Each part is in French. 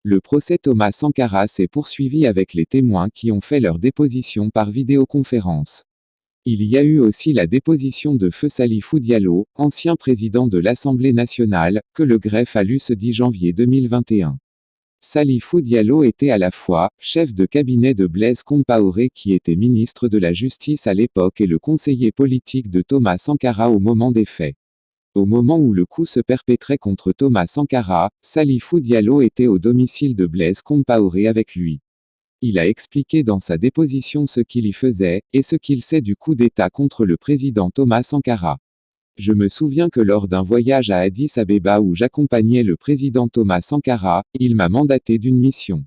Le procès Thomas Sankara s'est poursuivi avec les témoins qui ont fait leur déposition par vidéoconférence. Il y a eu aussi la déposition de feu Salifou Diallo, ancien président de l'Assemblée nationale, que le greffe a lu ce 10 janvier 2021. Salifou Diallo était à la fois chef de cabinet de Blaise Compaoré qui était ministre de la Justice à l'époque et le conseiller politique de Thomas Sankara au moment des faits. Au moment où le coup se perpétrait contre Thomas Sankara, Salifou Diallo était au domicile de Blaise Compaoré avec lui. Il a expliqué dans sa déposition ce qu'il y faisait, et ce qu'il sait du coup d'État contre le président Thomas Sankara. Je me souviens que lors d'un voyage à Addis Abeba où j'accompagnais le président Thomas Sankara, il m'a mandaté d'une mission.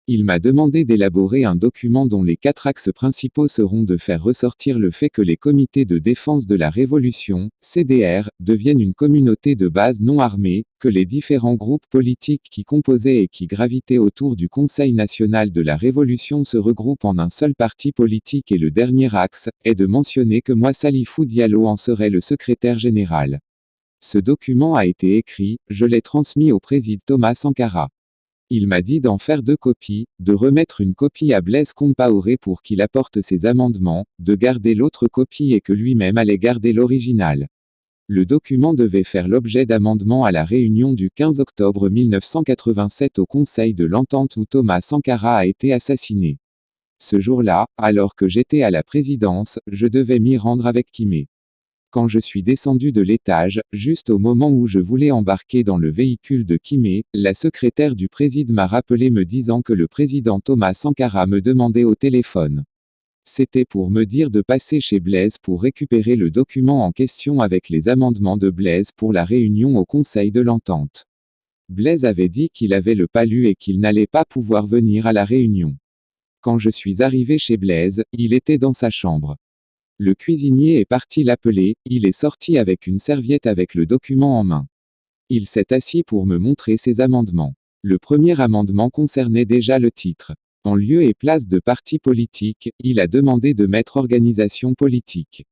Il m'a demandé d'élaborer un document dont les 4 axes principaux seront de faire ressortir le fait que les comités de défense de la Révolution, CDR, deviennent une communauté de base non armée, que les différents groupes politiques qui composaient et qui gravitaient autour du Conseil national de la Révolution se regroupent en un seul parti politique et le dernier axe, est de mentionner que moi Salifou Diallo en serai le secrétaire général. Ce document a été écrit, je l'ai transmis au président Thomas Sankara. Il m'a dit d'en faire 2 copies, de remettre une copie à Blaise Compaoré pour qu'il apporte ses amendements, de garder l'autre copie et que lui-même allait garder l'original. Le document devait faire l'objet d'amendements à la réunion du 15 octobre 1987 au Conseil de l'Entente où Thomas Sankara a été assassiné. Ce jour-là, alors que j'étais à la présidence, je devais m'y rendre avec Kimé. Quand je suis descendu de l'étage, juste au moment où je voulais embarquer dans le véhicule de Kimé, la secrétaire du président m'a rappelé me disant que le président Thomas Sankara me demandait au téléphone. C'était pour me dire de passer chez Blaise pour récupérer le document en question avec les amendements de Blaise pour la réunion au Conseil de l'Entente. Blaise avait dit qu'il avait le palu et qu'il n'allait pas pouvoir venir à la réunion. Quand je suis arrivé chez Blaise, il était dans sa chambre. Le cuisinier est parti l'appeler, il est sorti avec une serviette avec le document en main. Il s'est assis pour me montrer ses amendements. Le premier amendement concernait déjà le titre. En lieu et place de parti politique, il a demandé de mettre organisation politique.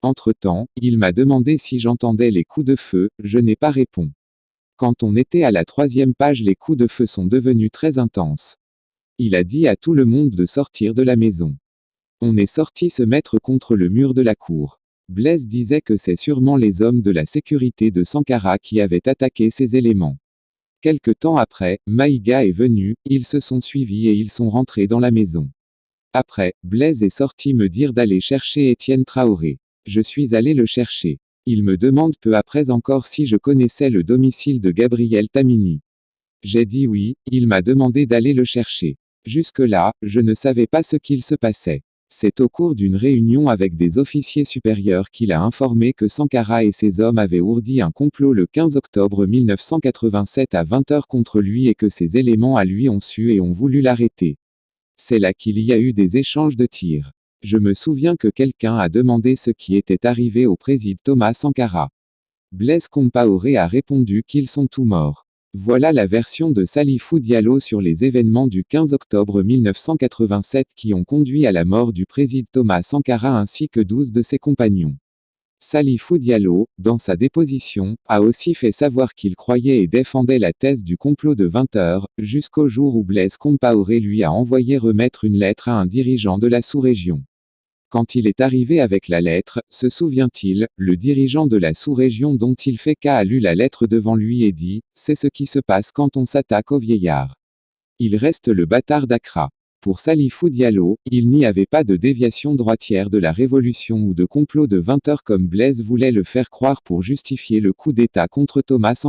Entre-temps, il m'a demandé si j'entendais les coups de feu, je n'ai pas répondu. Quand on était à la 3e page, les coups de feu sont devenus très intenses. Il a dit à tout le monde de sortir de la maison. On est sorti se mettre contre le mur de la cour. Blaise disait que c'est sûrement les hommes de la sécurité de Sankara qui avaient attaqué ces éléments. Quelque temps après, Maïga est venu, ils se sont suivis et ils sont rentrés dans la maison. Après, Blaise est sorti me dire d'aller chercher Étienne Traoré. Je suis allé le chercher. Il me demande peu après encore si je connaissais le domicile de Gabriel Tamini. J'ai dit oui, il m'a demandé d'aller le chercher. Jusque-là, je ne savais pas ce qu'il se passait. C'est au cours d'une réunion avec des officiers supérieurs qu'il a informé que Sankara et ses hommes avaient ourdi un complot le 15 octobre 1987 à 20 h contre lui et que ces éléments à lui ont su et ont voulu l'arrêter. C'est là qu'il y a eu des échanges de tirs. Je me souviens que quelqu'un a demandé ce qui était arrivé au président Thomas Sankara. Blaise Compaoré a répondu qu'ils sont tous morts. Voilà la version de Salifou Diallo sur les événements du 15 octobre 1987 qui ont conduit à la mort du président Thomas Sankara ainsi que 12 de ses compagnons. Salifou Diallo, dans sa déposition, a aussi fait savoir qu'il croyait et défendait la thèse du complot de 20 h, jusqu'au jour où Blaise Compaoré lui a envoyé remettre une lettre à un dirigeant de la sous-région. Quand il est arrivé avec la lettre, se souvient-il, le dirigeant de la sous-région dont il fait cas a lu la lettre devant lui et dit, c'est ce qui se passe quand on s'attaque aux vieillards. Il reste le bâtard d'Accra. Pour Salifou Diallo, il n'y avait pas de déviation droitière de la révolution ou de complot de 20 h comme Blaise voulait le faire croire pour justifier le coup d'État contre Thomas Sankara.